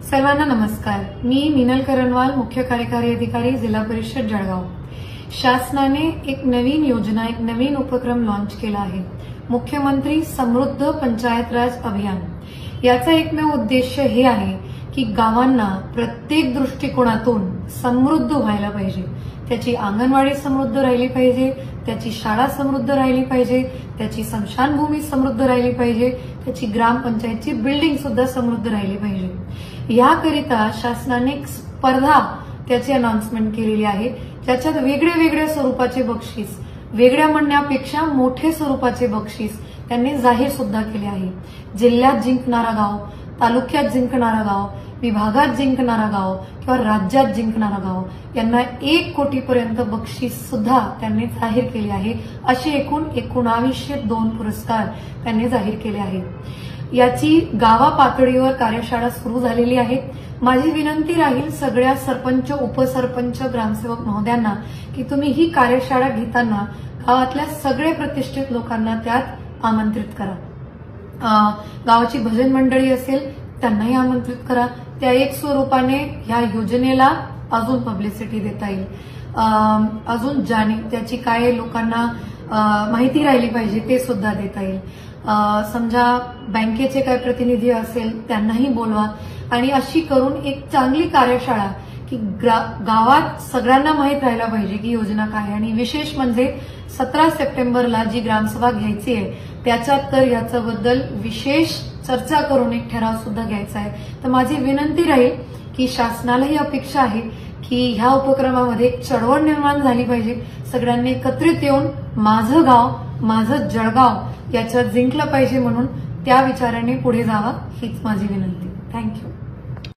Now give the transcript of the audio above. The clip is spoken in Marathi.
सर्वांना नमस्कार। मी मीनल करणवाल, मुख्य कार्यकारी अधिकारी, जिल्हा परिषद जळगाव। शासनाने एक नवीन योजना, एक नवीन उपक्रम लॉन्च केला आहे, मुख्यमंत्री समृद्ध पंचायत राज अभियान। याचा एकमेव उद्देश हे आहे की गावांना प्रत्येक दृष्टिकोनातून समृद्ध व्हायला पाहिजे। त्याची अंगणवाडी समृद्ध राहिली पाहिजे, त्याची शाळा समृद्ध राहिली पाहिजे, त्याची स्मशानभूमी समृद्ध राहिली पाहिजे, त्याची ग्रामपंचायतची बिल्डिंग सुद्धा समृद्ध राहिली पाहिजे। याकरिता शासनाने एक स्पर्धा त्याची अनाउन्समेंट केलेली आहे, ज्याच्यात वेगळे स्वरूपाचे बक्षीस, वेगळ्या म्हणण्यापेक्षा मोठे स्वरूपाचे बक्षीस त्यांनी जाहीर सुद्धा केले आहे। जिल्ह्यात जिंकणारा गाव, तालुक्यात जिंकणारा गाव, विभागात जिंकणारा गाव किंवा राज्यात जिंकणारा गाव यांना 1 कोटीपर्यंत बक्षीस सुद्धा त्यांनी जाहीर केले आहे। असे एकूण 1902 पुरस्कार त्यांनी जाहीर केले आहेत। याची गावा पातळीवर कार्यशाळा सुरू झालेली आहे। माझी विनंती राहील सगळ्या सरपंच, उपसरपंच, ग्रामसेवक महोदयांना की तुम्ही ही कार्यशाळा घेताना गावातल्या सगळे प्रतिष्ठित लोकांना त्यात आमंत्रित करा। गावाची भजन मंडळी असेल त्यांनाही आमंत्रित करा। त्या एक स्वरूपाने ह्या योजनेला अजून पब्लिसिटी देता येईल, अजून त्याची काय लोकांना माहिती राहिली पाहिजे ते सुद्धा देता येईल। समजा बँकेचे काय प्रतिनिधी असेल त्यांनाही बोलवा आणि अशी करून एक चांगली कार्यशाळा की गावात सगळ्यांना माहित राहायला पाहिजे की योजना काय आहे। आणि विशेष म्हणजे 17 सप्टेंबरला जी ग्रामसभा घ्यायची आहे त्याच्यात तर याच्याबद्दल विशेष चर्चा करून एक ठराव सुद्धा घ्यायचा आहे। तर माझी विनंती राहील की शासनालाही अपेक्षा आहे की ह्या उपक्रमामध्ये एक चळवळ निर्माण झाली पाहिजे। सगळ्यांनी एकत्रित येऊन माझं गाव, माझं जळगाव याच्यात जिंकलं पाहिजे, म्हणून त्या विचाराने पुढे जावा हीच माझी विनंती। थँक्यू।